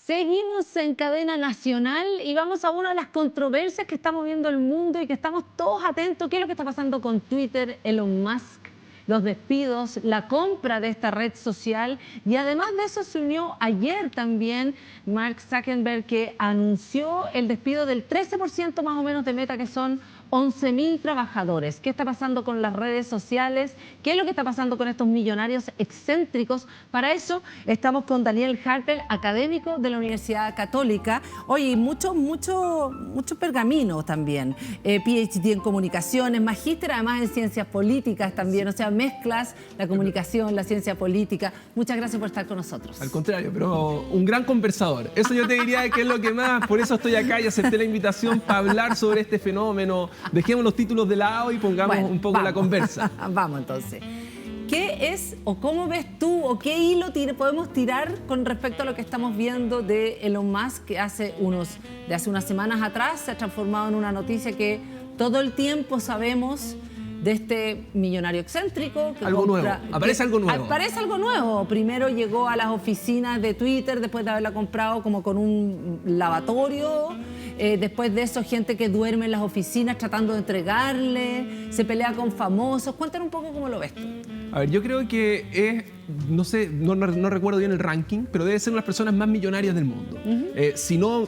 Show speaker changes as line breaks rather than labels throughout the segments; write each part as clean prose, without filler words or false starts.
Seguimos en cadena nacional y vamos a una de las controversias que está moviendo el mundo y que estamos todos atentos. ¿Qué es lo que está pasando con Twitter, Elon Musk, los despidos, la compra de esta red social? Y además de eso se unió ayer también Mark Zuckerberg, que anunció el despido del 13% más o menos de Meta, que son 11.000 trabajadores. ¿Qué está pasando con las redes sociales? ¿Qué es lo que está pasando con estos millonarios excéntricos? Para eso estamos con Daniel Harper, académico de la Universidad Católica. Oye, mucho pergamino también. PhD en comunicaciones, magíster además en ciencias políticas también. O sea, mezclas la comunicación, la ciencia política. Muchas gracias por estar con nosotros.
Al contrario, pero un gran conversador. Eso yo te diría que es lo que más, por eso estoy acá y acepté la invitación para hablar sobre este fenómeno. Dejemos los títulos de lado y pongamos un poco la conversa.
Vamos entonces. ¿Qué es o cómo ves tú o qué hilo podemos tirar con respecto a lo que estamos viendo de Elon Musk, que hace unas semanas atrás se ha transformado en una noticia que todo el tiempo sabemos de este millonario excéntrico? Que
algo nuevo, aparece algo nuevo.
Aparece algo nuevo. Primero llegó a las oficinas de Twitter después de haberla comprado como con un lavatorio. Después de eso, gente que duerme en las oficinas tratando de entregarle, se pelea con famosos. Cuéntanos un poco cómo lo ves tú.
A ver, yo creo que es, no sé, no recuerdo bien el ranking, pero debe ser una de las personas más millonarias del mundo. Si no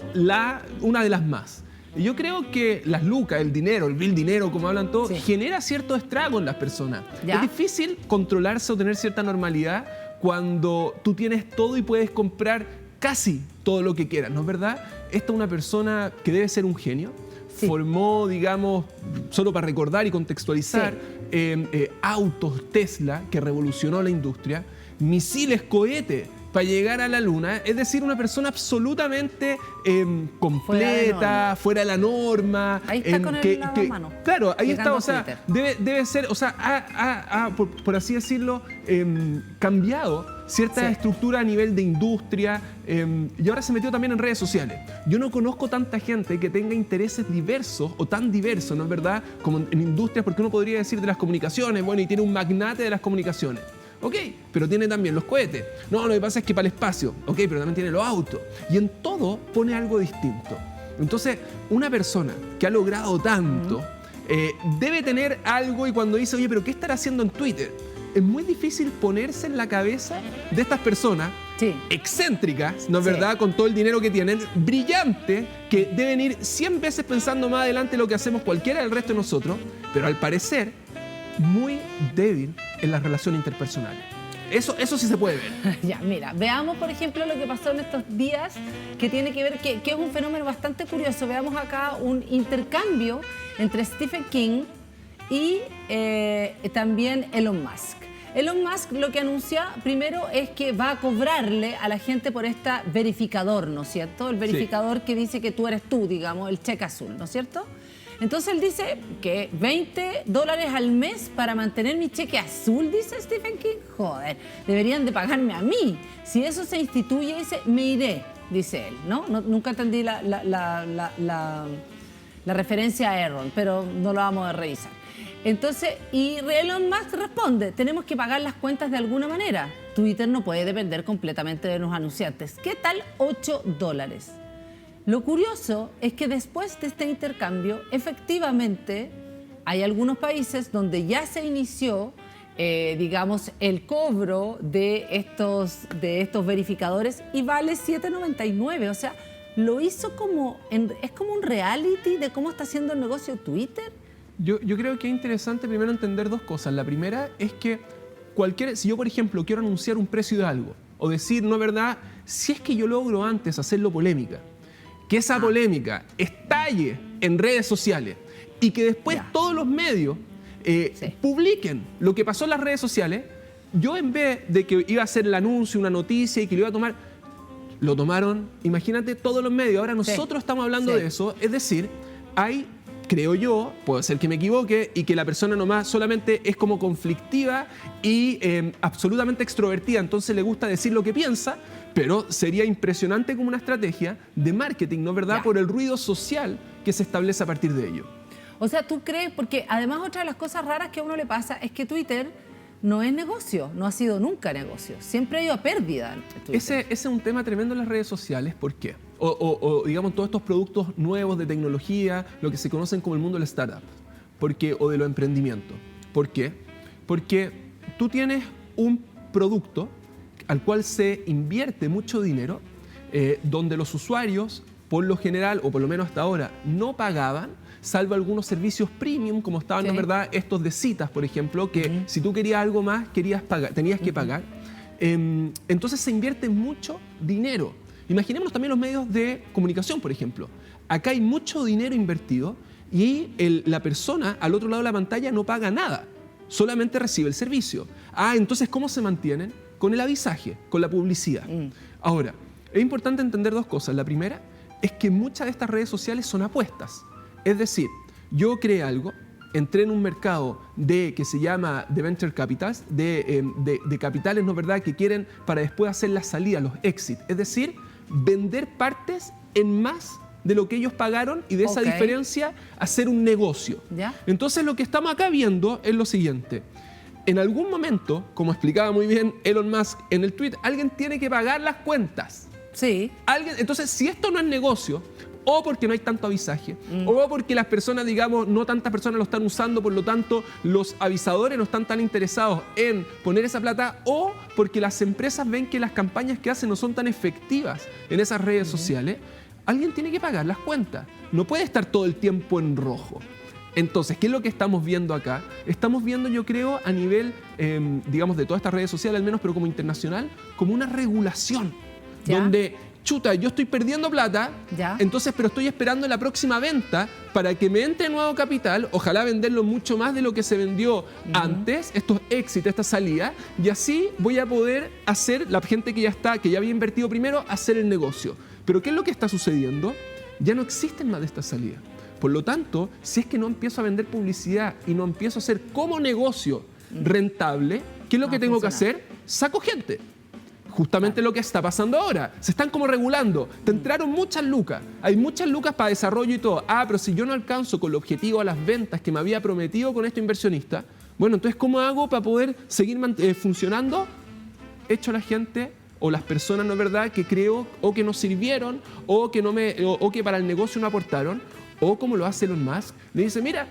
una de las más. Y yo creo que las lucas, el dinero, el bill dinero, como hablan todos, genera cierto estrago en las personas. ¿Ya? Es difícil controlarse o tener cierta normalidad cuando tú tienes todo y puedes comprar casi todo lo que quieras, ¿no es verdad? Esta es una persona que debe ser un genio. Sí. Formó, digamos, solo para recordar y contextualizar, autos Tesla, que revolucionó la industria, misiles cohete para llegar a la luna. Es decir, una persona absolutamente completa, fuera de la norma.
Ahí está con el lavamanos.
Claro, ahí está, o sea, debe ser, o sea, por así decirlo, cambiado cierta estructura a nivel de industria, y ahora se metió también en redes sociales. Yo no conozco tanta gente que tenga intereses diversos o tan diversos, ¿no es verdad?, como en industrias, porque uno podría decir de las comunicaciones, bueno, y tiene un magnate de las comunicaciones. Ok, pero tiene también los cohetes. No, lo que pasa es que para el espacio. Ok, pero también tiene los autos. Y en todo pone algo distinto. Entonces, una persona que ha logrado tanto debe tener algo, y cuando dice, oye, pero ¿qué estará haciendo en Twitter? Es muy difícil ponerse en la cabeza de estas personas excéntricas, ¿no es verdad?, con todo el dinero que tienen, brillantes, que deben ir 100 veces pensando más adelante lo que hacemos cualquiera del resto de nosotros, pero al parecer muy débil en las relaciones interpersonales. Eso sí se puede ver.
Ya, mira, veamos por ejemplo lo que pasó en estos días, que tiene que ver, que es un fenómeno bastante curioso. Veamos acá un intercambio entre Stephen King y también Elon Musk. Elon Musk lo que anuncia primero es que va a cobrarle a la gente por este verificador, ¿no es cierto? El verificador que dice que tú eres tú, digamos, el cheque azul, ¿no es cierto? Entonces él dice que $20 al mes para mantener mi cheque azul, dice Stephen King. Joder, deberían de pagarme a mí. Si eso se instituye, dice, me iré, dice él, ¿no? Nunca entendí la referencia a Aaron, pero no lo vamos a revisar. Entonces, y Elon Musk responde, tenemos que pagar las cuentas de alguna manera. Twitter no puede depender completamente de los anunciantes. ¿Qué tal $8? Lo curioso es que después de este intercambio, efectivamente, hay algunos países donde ya se inició, digamos, el cobro de estos verificadores y vale $7.99. O sea, lo hizo es como un reality de cómo está haciendo el negocio Twitter.
Yo creo que es interesante primero entender dos cosas. La primera es que si yo, por ejemplo, quiero anunciar un precio de algo o decir, no es verdad, si es que yo logro antes hacerlo polémica, que esa polémica estalle en redes sociales y que después todos los medios publiquen lo que pasó en las redes sociales, yo en vez de que iba a hacer el anuncio, una noticia y que lo iba a tomar, lo tomaron, imagínate, todos los medios. Ahora nosotros estamos hablando de eso, es decir, creo yo, puede ser que me equivoque, y que la persona nomás solamente es como conflictiva y absolutamente extrovertida, entonces le gusta decir lo que piensa, pero sería impresionante como una estrategia de marketing, ¿no es verdad?, por el ruido social que se establece a partir de ello.
O sea, ¿tú crees? Porque además otra de las cosas raras que a uno le pasa es que Twitter no es negocio, no ha sido nunca negocio, siempre ha ido a pérdida.
Ese es un tema tremendo en las redes sociales. ¿Por qué? O digamos, todos estos productos nuevos de tecnología, lo que se conocen como el mundo del startup, o de los emprendimientos. ¿Por qué? Porque tú tienes un producto al cual se invierte mucho dinero, donde los usuarios, por lo general, o por lo menos hasta ahora, no pagaban, salvo algunos servicios premium, como estaban, ¿no es verdad?, estos de citas, por ejemplo, que si tú querías algo más, tenías que pagar. Entonces se invierte mucho dinero. Imaginémonos también los medios de comunicación, por ejemplo. Acá hay mucho dinero invertido y la persona al otro lado de la pantalla no paga nada, solamente recibe el servicio. Entonces, ¿cómo se mantienen? Con el avisaje, con la publicidad. Ahora, es importante entender dos cosas. La primera es que muchas de estas redes sociales son apuestas. Es decir, yo creé algo, entré en un mercado que se llama de venture capitals, de capitales, ¿no es verdad?, que quieren para después hacer la salida, los exit. Es decir, vender partes en más de lo que ellos pagaron y de esa diferencia hacer un negocio.
¿Ya?
Entonces lo que estamos acá viendo es lo siguiente. En algún momento, como explicaba muy bien Elon Musk en el tweet, alguien tiene que pagar las cuentas.
Sí.
Entonces, si esto no es negocio, o porque no hay tanto avisaje, o porque las personas, digamos, no tantas personas lo están usando, por lo tanto, los avisadores no están tan interesados en poner esa plata, o porque las empresas ven que las campañas que hacen no son tan efectivas en esas redes sociales, alguien tiene que pagar las cuentas. No puede estar todo el tiempo en rojo. Entonces, ¿qué es lo que estamos viendo acá? Estamos viendo, yo creo, a nivel, digamos, de todas estas redes sociales, al menos, pero como internacional, como una regulación. ¿Ya? Donde, chuta, yo estoy perdiendo plata, ¿ya? Entonces, pero estoy esperando la próxima venta para que me entre nuevo capital, ojalá venderlo mucho más de lo que se vendió antes, estos éxitos, esta salida, y así voy a poder hacer, la gente que ya había invertido primero, hacer el negocio. Pero ¿qué es lo que está sucediendo? Ya no existen más de esta salida. Por lo tanto, si es que no empiezo a vender publicidad y no empiezo a hacer como negocio rentable, ¿qué es lo que tengo que hacer? Saco gente. Justamente lo que está pasando ahora. Se están como regulando. Te entraron muchas lucas. Hay muchas lucas para desarrollo y todo. Pero si yo no alcanzo con el objetivo a las ventas que me había prometido con este inversionista, bueno, entonces, ¿cómo hago para poder seguir funcionando? Echo a la gente o las personas, ¿no es verdad?, que creo o que no sirvieron o que para el negocio no aportaron. O como lo hace Elon Musk, le dice, mira,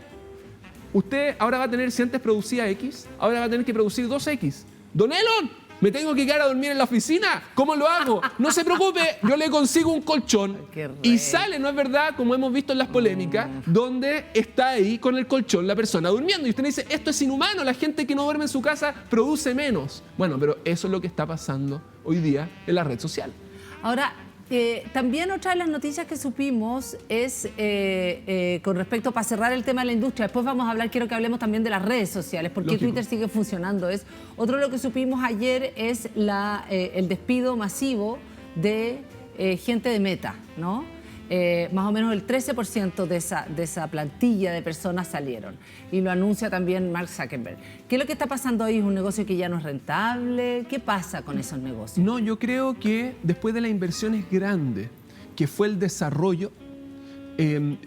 usted ahora va a tener, si antes producía X, ahora va a tener que producir 2X. Don Elon, me tengo que quedar a dormir en la oficina. ¿Cómo lo hago? No se preocupe, yo le consigo un colchón. Y sale, ¿no es verdad?, como hemos visto en las polémicas, donde está ahí con el colchón la persona durmiendo. Y usted dice, esto es inhumano, la gente que no duerme en su casa produce menos. Bueno, pero eso es lo que está pasando hoy día en la red social.
Ahora, también otra de las noticias que supimos es con respecto, para cerrar el tema de la industria, después vamos a hablar, quiero que hablemos también de las redes sociales, porque Twitter sigue funcionando. Otro de lo que supimos ayer es el despido masivo de gente de Meta, ¿no? Más o menos el 13% de esa plantilla de personas salieron. Y lo anuncia también Mark Zuckerberg. ¿Qué es lo que está pasando ahí? ¿Es un negocio que ya no es rentable? ¿Qué pasa con esos negocios?
No, yo creo que después de las inversiones grandes, que fue el desarrollo,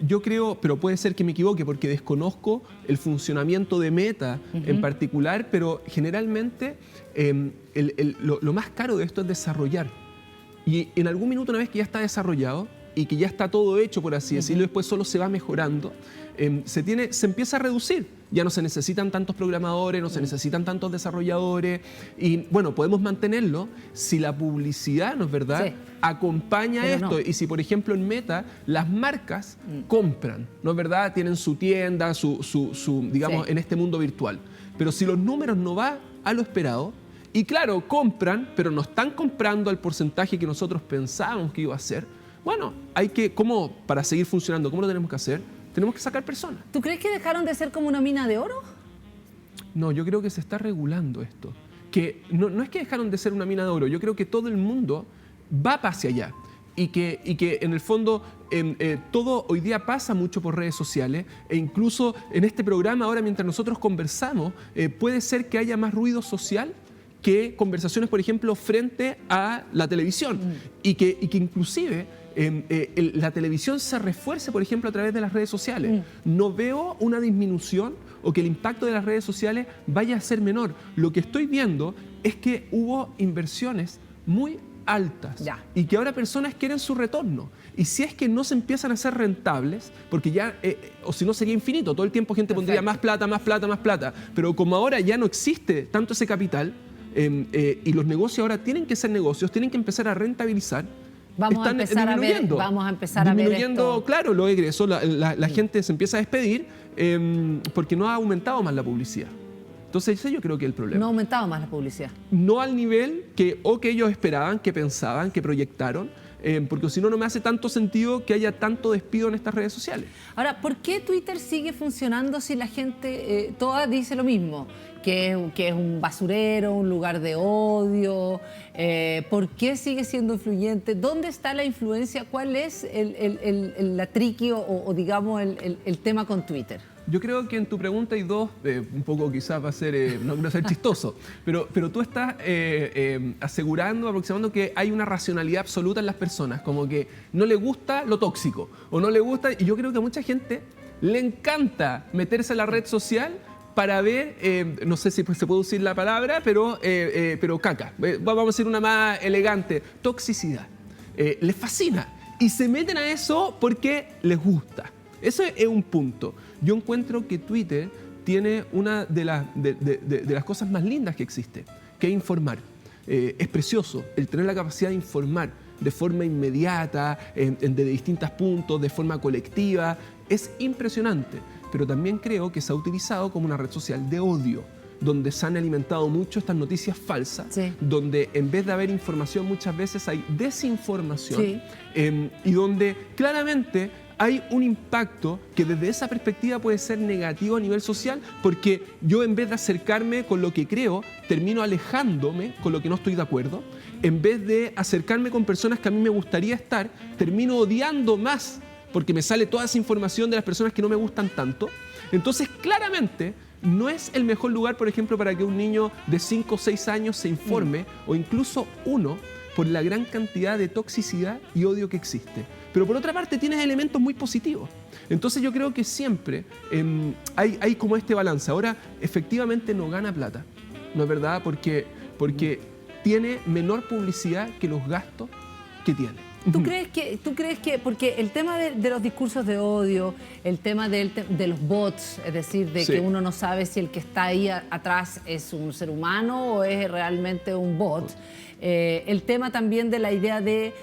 yo creo, pero puede ser que me equivoque porque desconozco el funcionamiento de Meta en particular, pero generalmente lo más caro de esto es desarrollar. Y en algún minuto, una vez que ya está desarrollado, y que ya está todo hecho, por así decirlo, después solo se va mejorando, se empieza a reducir. Ya no se necesitan tantos programadores, no se necesitan tantos desarrolladores. Y bueno, podemos mantenerlo si la publicidad, ¿no es verdad?, acompaña esto. Y si, por ejemplo, en Meta, las marcas compran, ¿no es verdad?, tienen su tienda, digamos, en este mundo virtual. Pero si los números no van a lo esperado, y claro, compran, pero no están comprando al porcentaje que nosotros pensábamos que iba a ser, bueno, ¿cómo para seguir funcionando? ¿Cómo lo tenemos que hacer? Tenemos que sacar personas.
¿Tú crees que dejaron de ser como una mina de oro?
No, yo creo que se está regulando esto. Que no es que dejaron de ser una mina de oro, yo creo que todo el mundo va hacia allá. Y que en el fondo todo hoy día pasa mucho por redes sociales e incluso en este programa ahora mientras nosotros conversamos puede ser que haya más ruido social que conversaciones, por ejemplo, frente a la televisión. Y que inclusive la televisión se refuerce, por ejemplo, a través de las redes sociales. No veo una disminución o que el impacto de las redes sociales vaya a ser menor. Lo que estoy viendo es que hubo inversiones muy altas y que ahora personas quieren su retorno. Y si es que no se empiezan a ser rentables, porque ya, o si no sería infinito, todo el tiempo gente pondría más plata, más plata, más plata, pero como ahora ya no existe tanto ese capital y los negocios ahora tienen que ser negocios, tienen que empezar a rentabilizar,
vamos a empezar a ver esto.
Claro, los egresos, la gente se empieza a despedir porque no ha aumentado más la publicidad. Entonces ese yo creo que es el problema.
No ha aumentado más la publicidad.
No al nivel que ellos esperaban, que pensaban, que proyectaron, porque si no, no me hace tanto sentido que haya tanto despido en estas redes sociales.
Ahora, ¿por qué Twitter sigue funcionando si la gente toda dice lo mismo? Que es un basurero, un lugar de odio. ¿Por qué sigue siendo influyente? ¿Dónde está la influencia? ¿Cuál es la triqui o digamos, el tema con Twitter?
Yo creo que en tu pregunta hay dos, un poco quizás va a ser, no quiero ser chistoso, pero tú estás asegurando, aproximando que hay una racionalidad absoluta en las personas, como que no le gusta lo tóxico, o no le gusta, y yo creo que a mucha gente le encanta meterse a la red social para ver, no sé si se puede decir la palabra, pero caca, vamos a decir una más elegante, toxicidad. Les fascina, y se meten a eso porque les gusta. Eso es un punto. Yo encuentro que Twitter tiene una de las cosas más lindas que existe, que es informar. Es precioso el tener la capacidad de informar de forma inmediata, de distintos puntos, de forma colectiva. Es impresionante, pero también creo que se ha utilizado como una red social de odio, donde se han alimentado mucho estas noticias falsas, donde en vez de haber información muchas veces hay desinformación, y donde claramente hay un impacto que desde esa perspectiva puede ser negativo a nivel social, porque yo en vez de acercarme con lo que creo, termino alejándome con lo que no estoy de acuerdo. En vez de acercarme con personas que a mí me gustaría estar, termino odiando más porque me sale toda esa información de las personas que no me gustan tanto. Entonces, claramente, no es el mejor lugar, por ejemplo, para que un niño de 5 o 6 años se informe, o incluso uno, por la gran cantidad de toxicidad y odio que existe. Pero por otra parte tienes elementos muy positivos. Entonces yo creo que siempre hay como este balance. Ahora, efectivamente no gana plata, ¿no es verdad? Porque tiene menor publicidad que los gastos que tiene.
¿Tú crees que, porque el tema de los discursos de odio, el tema de los bots, es decir, de que uno no sabe si el que está ahí atrás es un ser humano o es realmente un bot, el tema también de la idea de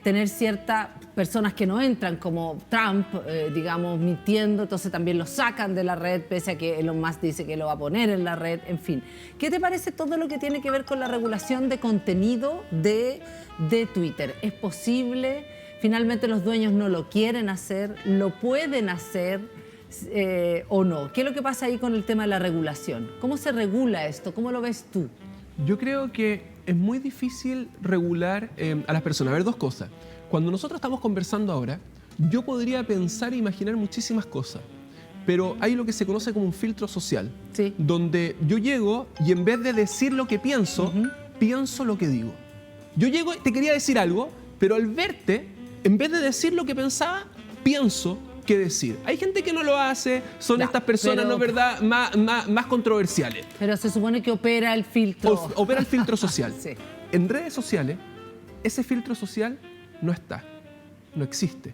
tener ciertas personas que no entran, como Trump, digamos, mintiendo, entonces también lo sacan de la red, pese a que Elon Musk dice que lo va a poner en la red, en fin. ¿Qué te parece todo lo que tiene que ver con la regulación de contenido de Twitter? ¿Es posible? ¿Finalmente los dueños no lo quieren hacer? ¿Lo pueden hacer o no? ¿Qué es lo que pasa ahí con el tema de la regulación? ¿Cómo se regula esto? ¿Cómo lo ves tú?
Yo creo que es muy difícil regular a las personas. A ver, dos cosas. Cuando nosotros estamos conversando ahora, yo podría pensar e imaginar muchísimas cosas, pero hay lo que se conoce como un filtro social, donde yo llego y en vez de decir lo que pienso, pienso lo que digo. Yo llego y te quería decir algo, pero al verte, en vez de decir lo que pensaba, pienso qué decir. Hay gente que no lo hace, son estas personas, ¿no es verdad?, más controversiales.
Pero se supone que opera el filtro.
Opera el filtro social. En redes sociales, ese filtro social no está, no existe.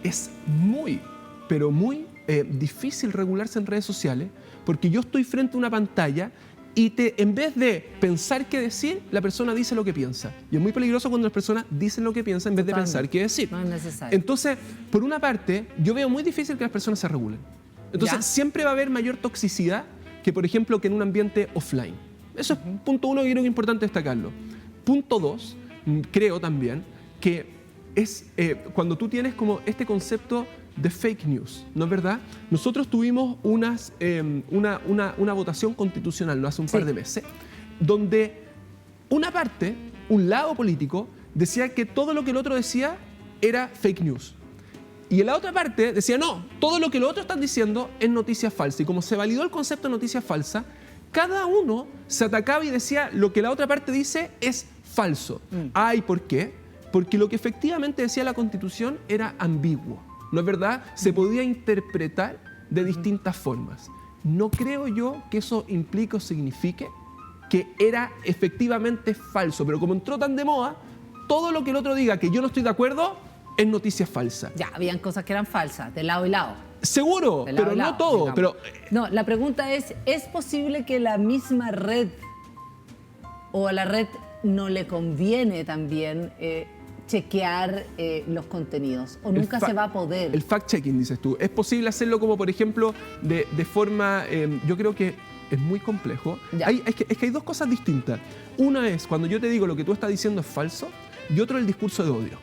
Es muy, pero muy difícil regularse en redes sociales porque yo estoy frente a una pantalla y en vez de pensar qué decir, la persona dice lo que piensa. Y es muy peligroso cuando las personas dicen lo que piensan en vez de pensar qué decir.
No es necesario.
Entonces, por una parte, yo veo muy difícil que las personas se regulen. Entonces, siempre va a haber mayor toxicidad que, por ejemplo, que en un ambiente offline. Eso es punto uno que creo que es importante destacarlo. Punto dos, creo también que es cuando tú tienes como este concepto de fake news, ¿no es verdad? Nosotros tuvimos una votación constitucional no hace un par de meses, donde una parte, un lado político, decía que todo lo que el otro decía era fake news. Y en la otra parte decía, no, todo lo que los otros están diciendo es noticia falsa. Y como se validó el concepto de noticia falsa, cada uno se atacaba y decía, lo que la otra parte dice es falso. ¿Por qué? porque lo que efectivamente decía la Constitución era ambiguo, ¿no es verdad? Se podía interpretar de distintas formas. No creo yo que eso implique o signifique que era efectivamente falso, pero como entró tan de moda, todo lo que el otro diga que yo no estoy de acuerdo es noticia falsa.
Ya, habían cosas que eran falsas, de lado y lado.
Seguro, pero no todo. Pero...
No, la pregunta ¿es posible que la misma red o a la red no le conviene también chequear los contenidos? ¿O nunca se va a poder?
El fact-checking, dices tú. Es posible hacerlo como, por ejemplo, de forma... yo creo que es muy complejo. Es que hay dos cosas distintas. Una es cuando yo te digo lo que tú estás diciendo es falso y otro el discurso de odio.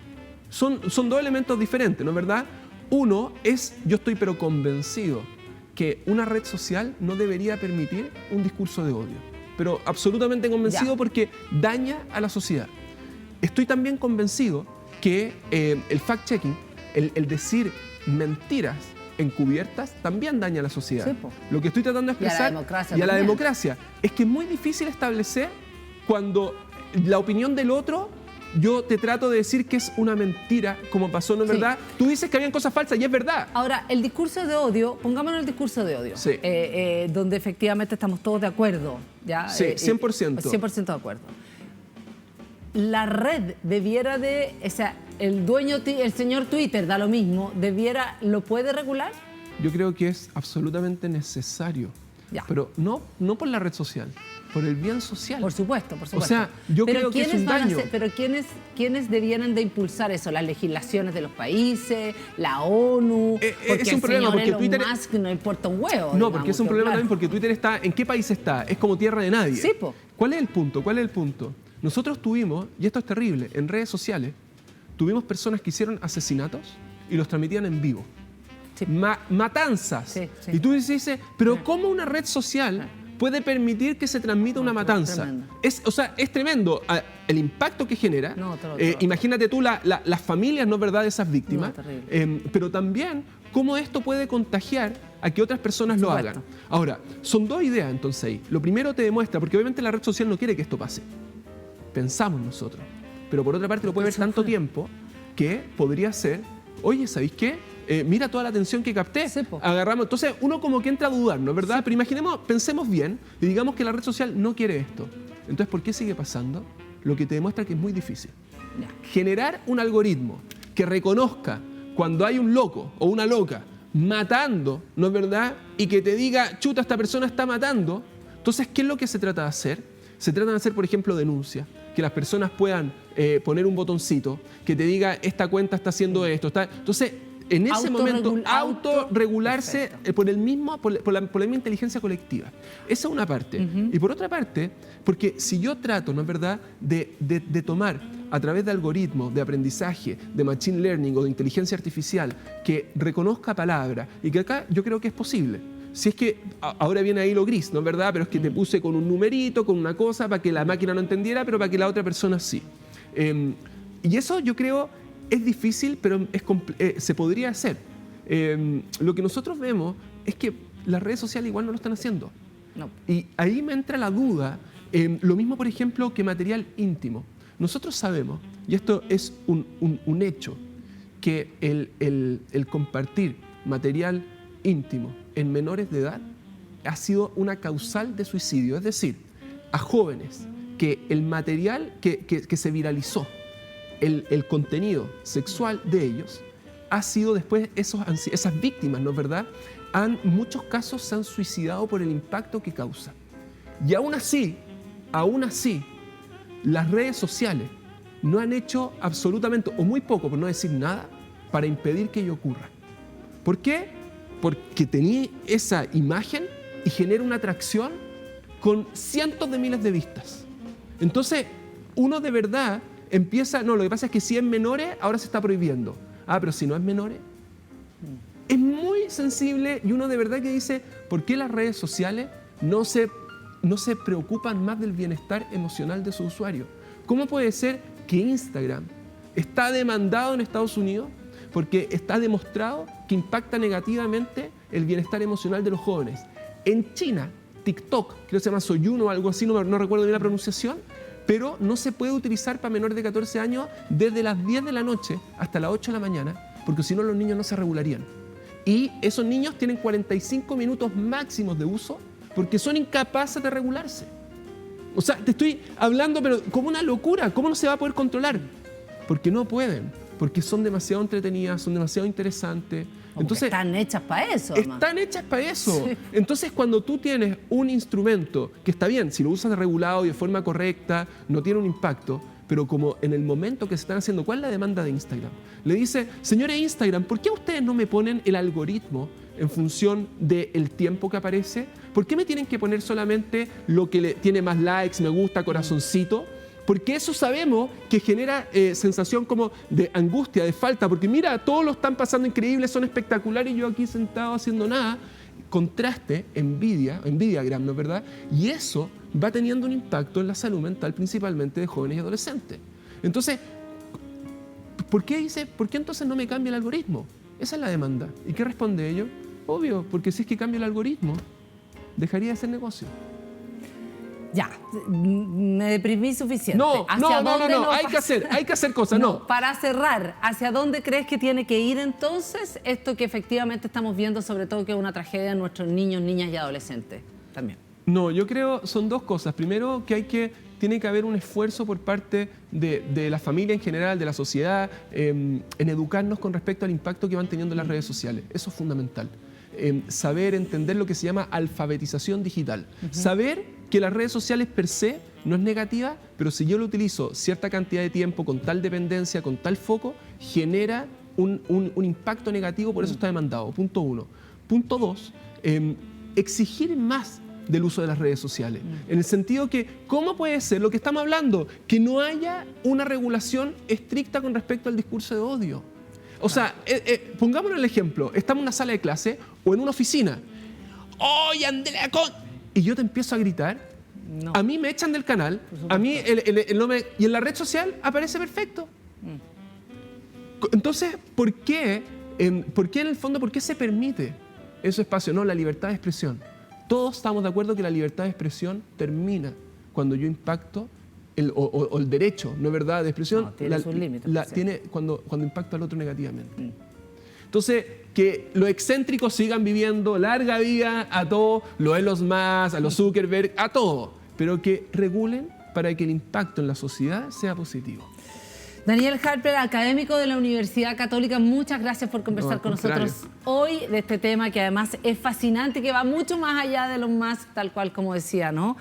Son dos elementos diferentes, ¿no es verdad? Uno es, yo estoy pero convencido que una red social no debería permitir un discurso de odio. Pero absolutamente convencido porque daña a la sociedad. Estoy también convencido que el fact-checking, el decir mentiras encubiertas, también daña a la sociedad. Sí, lo que estoy tratando de expresar
y a la democracia
es que es muy difícil establecer cuando la opinión del otro yo te trato de decir que es una mentira, como pasó, ¿no es verdad? Tú dices que habían cosas falsas y es verdad.
Ahora, el discurso de odio, pongámonos el discurso de odio, donde efectivamente estamos todos de acuerdo. ¿Ya?
Sí, 100%.
100% de acuerdo. La red debiera de, o sea, el señor Twitter, da lo mismo, ¿lo puede regular?
Yo creo que es absolutamente necesario. Pero no por la red social, por el bien social.
Por supuesto.
O sea, yo creo que es un daño.
Pero ¿quiénes debieran de impulsar eso? ¿Las legislaciones de los países? ¿La ONU? Porque
es un problema porque Twitter
Musk no importa un huevo.
No, porque es un problema también porque Twitter está... ¿En qué país está? Es como tierra de nadie.
Sí, po.
¿Cuál es el punto? Nosotros tuvimos, y esto es terrible, en redes sociales, tuvimos personas que hicieron asesinatos y los transmitían en vivo. Sí. Matanzas. Sí. Y tú dices, pero ¿cómo una red social puede permitir que se transmita una matanza? Es tremendo el impacto que genera. Imagínate tú las familias, ¿no es verdad?, de esas víctimas. Pero también cómo esto puede contagiar a que otras personas lo hagan. Ahora, son dos ideas entonces ahí. Lo primero te demuestra, porque obviamente la red social no quiere que esto pase. Pensamos nosotros. Pero por otra parte lo puede ver tanto tiempo que podría ser, oye, ¿sabéis qué? Mira toda la atención que capté. Agarramos. Entonces uno como que entra a dudar, ¿no es verdad? Pero pensemos bien y digamos que la red social no quiere esto. Entonces, ¿por qué sigue pasando? Lo que te demuestra que es muy difícil. Generar un algoritmo que reconozca cuando hay un loco o una loca matando, ¿no es verdad? Y que te diga, chuta, esta persona está matando. Entonces, ¿qué es lo que se trata de hacer? Se trata de hacer, por ejemplo, denuncias. Que las personas puedan poner un botoncito que te diga, esta cuenta está haciendo esto. Entonces, en ese momento, autorregularse por la misma inteligencia colectiva. Esa es una parte. Y por otra parte, porque si yo trato, ¿no es verdad?, de tomar a través de algoritmos de aprendizaje, de machine learning o de inteligencia artificial que reconozca palabras, y que acá yo creo que es posible. Si es que ahora viene ahí lo gris, ¿no es verdad? Pero es que te puse con un numerito, con una cosa para que la máquina no entendiera, pero para que la otra persona sí. Y eso yo creo es difícil, pero se podría hacer. Lo que nosotros vemos es que las redes sociales igual no lo están haciendo. No. Y ahí me entra la duda, lo mismo por ejemplo que material íntimo. Nosotros sabemos, y esto es un hecho, que el compartir material íntimo en menores de edad ha sido una causal de suicidio. Es decir, a jóvenes que el material que se viralizó, el contenido sexual de ellos, ha sido después esas víctimas, ¿no es verdad? En muchos casos se han suicidado por el impacto que causa. Y aún así, las redes sociales no han hecho absolutamente, o muy poco, por no decir nada, para impedir que ello ocurra. ¿Por qué? Porque tenía esa imagen y genera una atracción con cientos de miles de vistas. Entonces, uno de verdad empieza... No, lo que pasa es que si es menores, ahora se está prohibiendo. Ah, pero si no es menores... Es muy sensible y uno de verdad que dice, ¿por qué las redes sociales no se preocupan más del bienestar emocional de sus usuarios? ¿Cómo puede ser que Instagram está demandado en Estados Unidos porque está demostrado que impacta negativamente el bienestar emocional de los jóvenes? En China, TikTok, creo que se llama Soyun o algo así, no recuerdo bien la pronunciación, pero no se puede utilizar para menores de 14 años desde las 10 de la noche hasta las 8 de la mañana, porque si no los niños no se regularían. Y esos niños tienen 45 minutos máximos de uso porque son incapaces de regularse. O sea, te estoy hablando, pero como una locura. ¿Cómo no se va a poder controlar? Porque no pueden, porque son demasiado entretenidas, son demasiado interesantes.
Entonces, están hechas para eso.
Están hechas para eso.
Sí.
Entonces, cuando tú tienes un instrumento que está bien, si lo usas de regulado y de forma correcta, no tiene un impacto, pero como en el momento que se están haciendo, ¿cuál es la demanda de Instagram? Le dice, señores Instagram, ¿por qué ustedes no me ponen el algoritmo en función del tiempo que aparece? ¿Por qué me tienen que poner solamente lo que tiene más likes, me gusta, corazoncito? Porque eso sabemos que genera sensación como de angustia, de falta, porque mira, todos lo están pasando increíble, son espectaculares y yo aquí sentado haciendo nada. Contraste, envidiagram, ¿no es verdad? Y eso va teniendo un impacto en la salud mental, principalmente de jóvenes y adolescentes. Entonces, ¿por qué entonces no me cambia el algoritmo? Esa es la demanda. ¿Y qué responde ello? Obvio, porque si es que cambio el algoritmo, dejaría de ser negocio.
Ya, me deprimí suficiente.
No, hay que hacer cosas, no.
Para cerrar, ¿hacia dónde crees que tiene que ir entonces esto que efectivamente estamos viendo, sobre todo que es una tragedia en nuestros niños, niñas y adolescentes también?
No, yo creo son dos cosas. Primero, que tiene que haber un esfuerzo por parte de la familia en general, de la sociedad, en educarnos con respecto al impacto que van teniendo las redes sociales. Eso es fundamental. Saber entender lo que se llama alfabetización digital. Saber que las redes sociales per se no es negativa, pero si yo lo utilizo cierta cantidad de tiempo con tal dependencia, con tal foco, genera un impacto negativo, por eso está demandado. Punto 1. Punto 2, exigir más del uso de las redes sociales. En el sentido que, ¿cómo puede ser lo que estamos hablando? Que no haya una regulación estricta con respecto al discurso de odio. O sea, pongámonos el ejemplo, estamos en una sala de clase o en una oficina. ¡Oye, Andrea! Y yo te empiezo a gritar, no. A mí me echan del canal, a mí y en la red social aparece perfecto. Entonces, ¿por qué en el fondo, por qué se permite ese espacio? No, la libertad de expresión. Todos estamos de acuerdo que la libertad de expresión termina cuando yo impacto el derecho, ¿no es verdad?, de expresión.
No, tiene sus límites.
Tiene cuando impacto al otro negativamente. Entonces, que los excéntricos sigan viviendo larga vida a todos, los Elon Musk, a los Zuckerberg, a todos, pero que regulen para que el impacto en la sociedad sea positivo.
Daniel Harper, académico de la Universidad Católica, muchas gracias por conversar con nosotros hoy de este tema que además es fascinante, que va mucho más allá de Elon Musk, tal cual como decía, ¿no?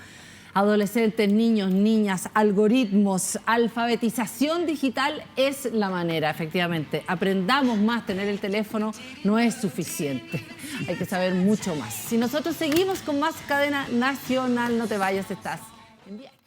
Adolescentes, niños, niñas, algoritmos, alfabetización digital es la manera, efectivamente. Aprendamos más, tener el teléfono no es suficiente. Hay que saber mucho más. Si nosotros seguimos con más Cadena Nacional, no te vayas, estás en Diario.